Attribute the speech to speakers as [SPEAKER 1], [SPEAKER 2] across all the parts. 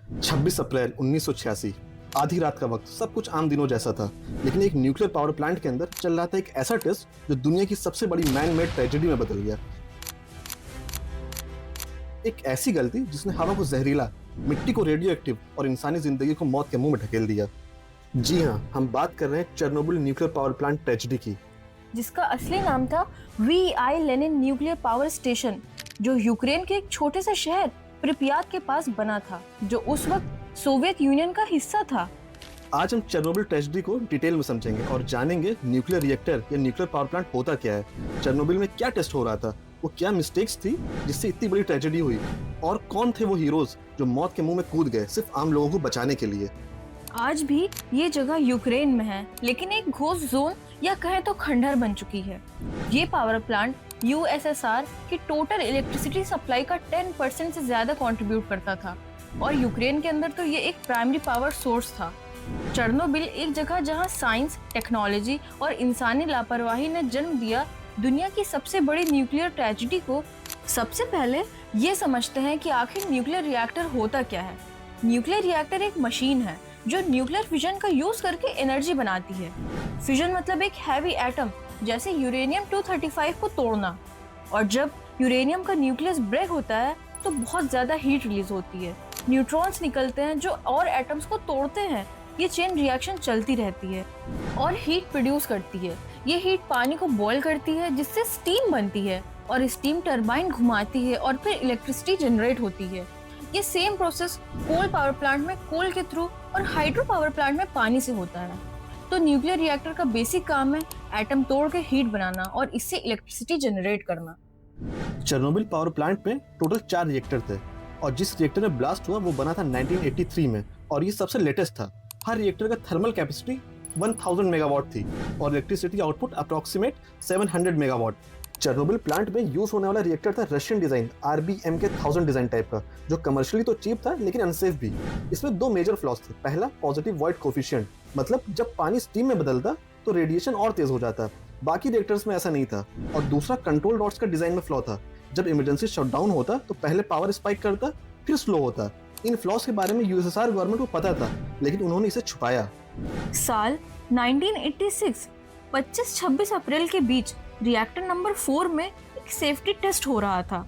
[SPEAKER 1] 26 अप्रैल 1986, आधी रात का वक्त, सब कुछ आम दिनों जैसा था। लेकिन एक न्यूक्लियर पावर प्लांट के अंदर चल रहा था एक ऐसा टेस्ट जो दुनिया की सबसे बड़ी मैन मेड ट्रेजेडी में बदल गया। एक ऐसी गलती जिसने हवा को जहरीला, मिट्टी को रेडियो एक्टिव और इंसानी जिंदगी को मौत के मुंह में ढकेल दिया। जी हाँ, हम बात कर रहे हैं Chernobyl nuclear power plant tragedy की,
[SPEAKER 2] जिसका असली नाम था VI. Lenin nuclear power station, जो यूक्रेन के एक छोटे से शहर प्रिपियात के पास बना था, जो उस वक्त सोवियत यूनियन का हिस्सा था।
[SPEAKER 1] आज हम चेरनोबिल ट्रेजेडी को डिटेल में समझेंगे और जानेंगे न्यूक्लियर रिएक्टर या न्यूक्लियर पावर प्लांट होता क्या है, चेरनोबिल में क्या टेस्ट हो रहा था, वो क्या मिस्टेक्स थी जिससे इतनी बड़ी ट्रेजेडी हुई, और कौन थे वो हीरोज जो मौत के मुंह में कूद गए सिर्फ आम लोगों को बचाने के लिए।
[SPEAKER 2] आज भी ये जगह यूक्रेन में है, लेकिन एक घोस्ट जोन या कहें तो खंडहर बन चुकी है। ये पावर प्लांट यूएसएसआर की टोटल इलेक्ट्रिसिटी सप्लाई का 10% से ज्यादा कंट्रीब्यूट करता था, और यूक्रेन के अंदर तो ये एक प्राइमरी पावर सोर्स था। चेरनोबिल एक जगह जहां साइंस, टेक्नोलॉजी और इंसानी लापरवाही ने जन्म दिया दुनिया की सबसे बड़ी न्यूक्लियर ट्रेजेडी को। सबसे पहले ये समझते हैं कि आखिर न्यूक्लियर रिएक्टर होता क्या है। न्यूक्लियर रिएक्टर एक मशीन है जो न्यूक्लियर फिजन का यूज करके एनर्जी बनाती है। फिजन मतलब एक हैवी एटम जैसे यूरेनियम 235 को तोड़ना, और जब यूरेनियम का न्यूक्लियस ब्रेक होता है तो बहुत ज्यादा हीट रिलीज होती है। न्यूट्रॉन्स निकलते हैं जो और एटम्स को तोड़ते हैं। ये चेन रिएक्शन चलती रहती है और हीट प्रोड्यूस करती है। ये हीट पानी को बॉयल करती है जिससे स्टीम बनती है, और स्टीम टरबाइन घुमाती है और फिर इलेक्ट्रिसिटी जनरेट होती है। ये same process coal power plant में कोल के थ्रू और हाइड्रो पावर प्लांट में पानी से होता है। तो न्यूक्लियर रिएक्टर का बेसिक काम है एटम तोड़ के हीट बनाना और इससे इलेक्ट्रिसिटी जनरेट करना।
[SPEAKER 1] चेरनोबिल पावर प्लांट में टोटल 4 रिएक्टर थे, और जिस रिएक्टर में ब्लास्ट हुआ वो बना था 1983 में, और ये सबसे लेटेस्ट था। हर रिएक्टर का थर्मल कैपेसिटी 1000 मेगावाट थी और electricity output approximate 700 megawatt. Chernobyl plant में यूज होने वाला रिएक्टर था रशियन डिजाइन RBM के 1000 डिजाइन टाइप का, जो कमर्शियली तो चीप था लेकिन अनसेफ भी। इसमें 2 मेजर फ्लॉज थे। पहला, पॉजिटिव वॉइड कोफिशिएंट, मतलब जब पानी स्टीम में बदलता तो रेडिएशन और तेज हो जाता। बाकी रिएक्टर्स में ऐसा नहीं था। और दूसरा, कंट्रोल रॉड्स का डिजाइन में फ्लॉ था। जब इमरजेंसी शटडाउन होता तो पहले पावर स्पाइक करता, फिर स्लो होता। इन फ्लॉज के बारे में यूएसएसआर गवर्नमेंट को पता था, लेकिन उन्होंने इसे छुपाया।
[SPEAKER 2] साल 1986 25-26 अप्रैल के बीच रिएक्टर नंबर 4 में एक सेफ्टी टेस्ट हो रहा था।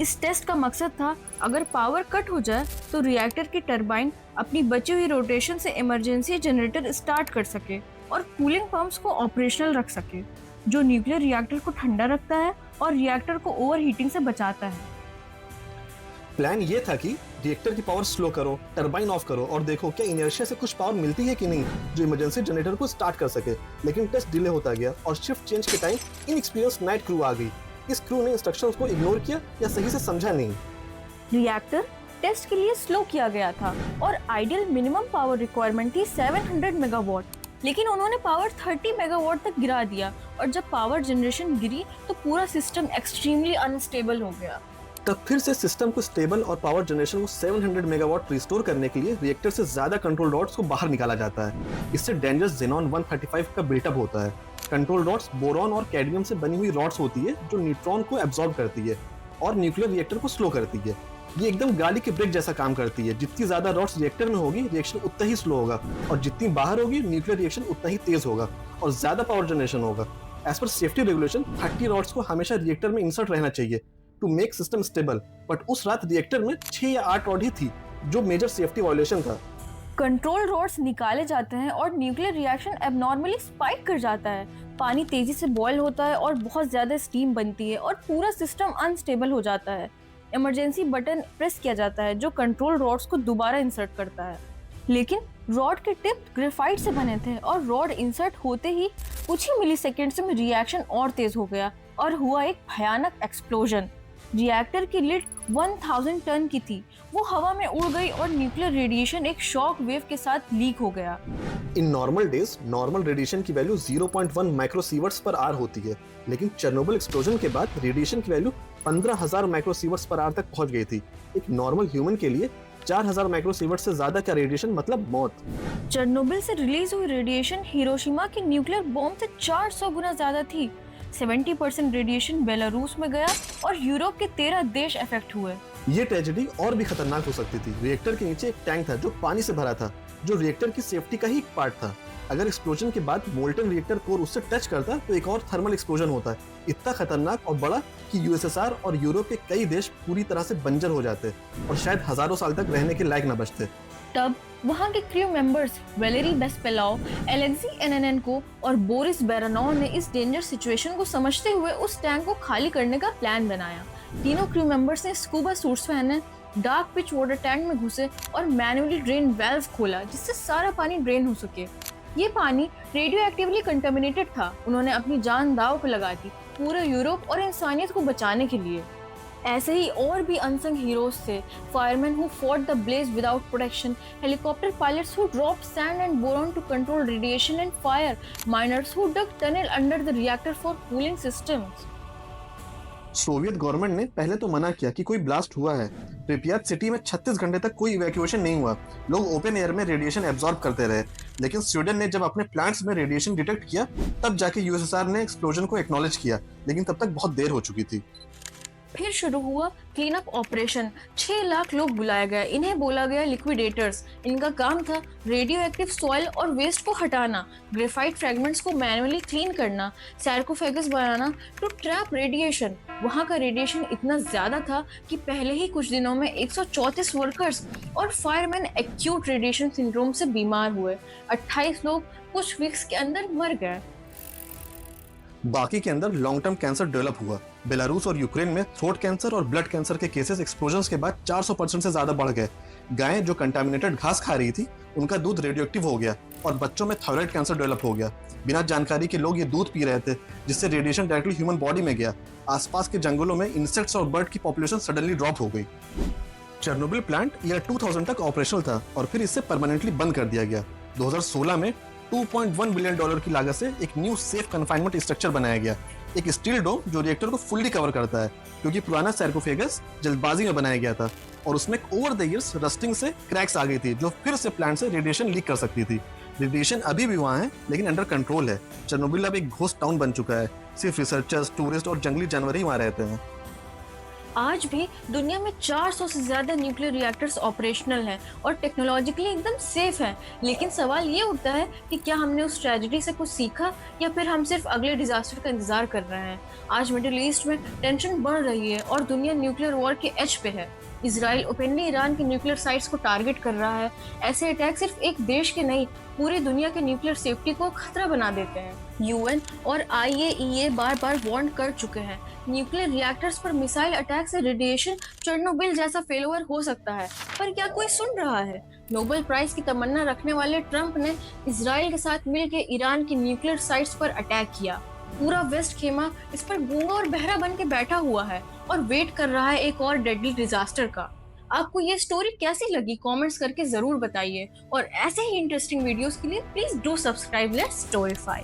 [SPEAKER 2] इस टेस्ट का मकसद था अगर पावर कट हो जाए तो रिएक्टर की टरबाइन अपनी बची हुई रोटेशन से इमरजेंसी जनरेटर स्टार्ट कर सके और कूलिंग पंप्स को ऑपरेशनल रख सके, जो न्यूक्लियर रिएक्टर को ठंडा रखता है और रिएक्टर को ओवरहीटिंग से बचाता है।
[SPEAKER 1] प्लान ये था कि रिएक्टर की पावर स्लो करो, टरबाइन ऑफ करो और देखो क्या इनर्शिया से कुछ पावर मिलती है कि नहीं जो इमरजेंसी जनरेटर को स्टार्ट कर सके। लेकिन टेस्ट डिले होता गया और शिफ्ट चेंज के टाइम इनएक्सपीरियंस नाइट क्रू आ गई। इस क्रू ने इंस्ट्रक्शंस को इग्नोर किया या सही से समझा नहीं।
[SPEAKER 2] रिएक्टर टेस्ट के लिए स्लो किया गया था और आइडियल मिनिमम पावर रिक्वायरमेंट थी 700 मेगावाट, लेकिन उन्होंने पावर 30 मेगावाट तक गिरा दिया, और जब पावर जनरेशन गिरी तो पूरा सिस्टम एक्सट्रीमली अनस्टेबल हो गया।
[SPEAKER 1] तब फिर से सिस्टम को स्टेबल और पावर जनरेशन को 700 मेगावाट रिस्टोर करने के लिए रिएक्टर से ज्यादा कंट्रोल रॉड्स को बाहर निकाला जाता है। इससे डेंजरस जेनॉन 135 का बिल्टअप होता है। कंट्रोल रॉड्स बोरॉन और कैडमियम से बनी हुई रॉड्स होती है जो न्यूट्रॉन को एब्जॉर्ब करती है और न्यूक्लियर रिएक्टर को स्लो करती है। ये एकदम गाड़ी के ब्रेक जैसा काम करती है। जितनी ज्यादा रॉड्स रिएक्टर में होगी रिएक्शन उतना ही स्लो होगा, और जितनी बाहर होगी न्यूक्लियर रिएक्शन उतना ही तेज होगा और ज्यादा पावर जनरेशन होगा। As per safety regulation 30 rods को हमेशा रिएक्टर में इंसर्ट रहना चाहिए to make system stable, but उस रात रिएक्टर में 6 या 8 रॉड ही थी, जो मेजर सेफ्टी वायलेशन था।
[SPEAKER 2] कंट्रोल रॉड्स निकाले जाते हैं और न्यूक्लियर रिएक्शन एबनॉर्मली स्पाइक कर जाता है। पानी तेजी से बॉयल होता है और बहुत ज्यादा स्टीम बनती है और पूरा सिस्टम अनस्टेबल हो जाता है। इमरजेंसी बटन प्रेस किया जाता है जो कंट्रोल रॉड्स को दोबारा इंसर्ट करता है, लेकिन रॉड के टिप ग्रेफाइट से बने थे और रॉड इंसर्ट होते ही कुछ ही मिलीसेकेंड्स में रिएक्शन और तेज हो गया और हुआ एक भयानक एक्सप्लोजन। रिएक्टर की लिड 1000 टन की थी, वो हवा में उड़ गई और न्यूक्लियर रेडिएशन एक शॉक वेव के साथ लीक हो गया।
[SPEAKER 1] In normal days normal radiation की वैल्यू 0.1 माइक्रोसीवर्ट्स पर आवर होती है, लेकिन चेरनोबिल एक्सप्लोजन के बाद रेडिएशन की वैल्यू 15,000 माइक्रोसीवर्ट्स पर आवर तक पहुंच गई थी। एक नॉर्मल ह्यूमन के लिए 4000 माइक्रोसीवर्ट से ज्यादा का रेडिएशन मतलब मौत।
[SPEAKER 2] चेरनोबिल से रिलीज हुई रेडिएशन हिरोशिमा के न्यूक्लियर बॉम्ब से 400 गुना ज्यादा थी। 70% रेडिएशन बेलारूस में गया और यूरोप के 13 देश अफेक्ट हुए।
[SPEAKER 1] ये ट्रेजेडी और भी खतरनाक हो सकती थी। रिएक्टर के नीचे एक टैंक था जो पानी से भरा था, जो रिएक्टर की सेफ्टी का ही एक पार्ट था। अगर एक्सप्लोजन के बाद मोल्टन रिएक्टर कोर उससे टच करता तो एक और थर्मल एक्सप्लोजन होता, इतना खतरनाक और बड़ा कि यूएसएसआर और यूरोप के कई देश पूरी तरह से बंजर हो जाते और शायद हजारों साल तक रहने के लायक न बचते।
[SPEAKER 2] तब वहाँ के क्रू मेंबर्स वेलेरी बेस्पेलाव, एलेक्सी एनेनेंको और बोरिस बेरानोव ने इस डेंजर सिचुएशन को समझते हुए उस टैंक को खाली करने का प्लान बनाया। तीनों क्रू मेंबर्स ने स्कूबा सूट्स पहने, डार्क पिच वाटर टैंक में घुसे और मैन्युअली ड्रेन वाल्व खोला जिससे सारा पानी ड्रेन हो सके। ये पानी रेडियो एक्टिवली कंटामिनेटेड था। उन्होंने अपनी जान दांव पे लगा दी पूरे यूरोप और इंसानियत को बचाने के लिए। ऐसे ही और भी अनसंग हीरोज थे, fireman who fought the blaze without protection, helicopter pilots who dropped sand and boron to control radiation and fire, miners who dug tunnel under the reactor for cooling systems.
[SPEAKER 1] Soviet government ने पहले तो मना किया कि कोई blast हुआ है। प्रिपियात city में 36 घंटे तक कोई इवैक्यूएशन नहीं हुआ। लोग ओपन एयर में रेडिएशन एब्जॉर्ब करते रहे। लेकिन स्वीडन ने जब अपने प्लांट्स में रेडिएशन डिटेक्ट किया तब जाके यूएसएसआर ने एक्सप्लोजन को एक्नॉलेज किया, लेकिन तब तक बहुत देर हो चुकी थी।
[SPEAKER 2] फिर शुरू हुआ क्लीन अप ऑपरेशन। 6 लाख लोग बुलाया गया। इन्हें बोला गया लिक्विडेटर्स। इनका काम था रेडियो एक्टिव सॉइल और वेस्ट को हटाना, ग्रेफाइट फ्रैगमेंट्स को मैनुअली क्लीन करना, सार्कोफेगस बनाना टू ट्रैप रेडिएशन। वहाँ का रेडिएशन इतना ज्यादा था कि पहले ही कुछ दिनों में 134 वर्कर्स और फायरमैन एक्यूट रेडिएशन सिंड्रोम से बीमार हुए। 28 लोग कुछ वीक्स के अंदर मर गए।
[SPEAKER 1] बाकी के अंदर लॉन्ग टर्म कैंसर डेवलप हुआ। बेलारूस और यूक्रेन में थ्रोट कैंसर और ब्लड कैंसर के केसेस एक्सप्लोजन के बाद 400% से ज्यादा बढ़ गए। गायें जो कंटामिनेटेड घास खा रही थी उनका दूध रेडियो एक्टिव हो गया और बच्चों में थायराइड कैंसर डेवलप हो गया। बिना जानकारी के लोग ये दूध पी रहे थे जिससे रेडिएशन डायरेक्टली ह्यूमन बॉडी में गया। आसपास के जंगलों में इंसेक्ट्स और बर्ड की पॉपुलेशन सडनली ड्रॉप हो गई। चेर्नोबिल प्लांट ईयर 2000 तक ऑपरेशनल था और फिर इसे परमानेंटली बंद कर दिया गया। 2016 में $2.1 बिलियन की लागत से एक न्यू सेफ कन्फाइनमेंट स्ट्रक्चर बनाया गया, एक स्टील डोम जो रिएक्टर को फुल्ली कवर करता है, क्योंकि पुराना सार्कोफेगस जल्दबाजी में बनाया गया था और उसमें ओवर द इयर्स रस्टिंग से क्रैक्स आ गई थी जो फिर से प्लांट से रेडिएशन लीक कर सकती थी। रेडिएशन अभी भी वहाँ है लेकिन अंडर कंट्रोल है। चेर्नोबिल अब एक घोस्ट टाउन बन चुका है। सिर्फ रिसर्चर्स, टूरिस्ट और जंगली जानवर ही वहाँ रहते हैं।
[SPEAKER 2] आज भी दुनिया में 400 से ज्यादा न्यूक्लियर रिएक्टर्स ऑपरेशनल हैं और टेक्नोलॉजिकली एकदम सेफ हैं। लेकिन सवाल ये उठता है कि क्या हमने उस ट्रेजेडी से कुछ सीखा या फिर हम सिर्फ अगले डिजास्टर का इंतजार कर रहे हैं। आज मिडिल ईस्ट में टेंशन बढ़ रही है और दुनिया न्यूक्लियर वॉर के एज पे है। इजराइल ओपनली ईरान के न्यूक्लियर साइट्स को टारगेट कर रहा है। ऐसे अटैक सिर्फ एक देश के नहीं, पूरी दुनिया के न्यूक्लियर सेफ्टी को खतरा बना देते हैं। यूएन और आईएईए बार बार वार्न कर चुके हैं, न्यूक्लियर रिएक्टर्स पर मिसाइल अटैक से रेडिएशन चेर्नोबिल जैसा फेलियर हो सकता है। पर क्या कोई सुन रहा है? नोबेल प्राइज की तमन्ना रखने वाले ट्रंप ने इजराइल के साथ मिलकर ईरान की न्यूक्लियर साइट्स पर अटैक किया। पूरा वेस्ट खेमा इस पर गूंगा और बहरा बन के बैठा हुआ है और वेट कर रहा है एक और डेडली डिजास्टर का। आपको ये स्टोरी कैसी लगी कमेंट्स करके जरूर बताइए और ऐसे ही इंटरेस्टिंग वीडियोस के लिए please do subscribe let's Storify.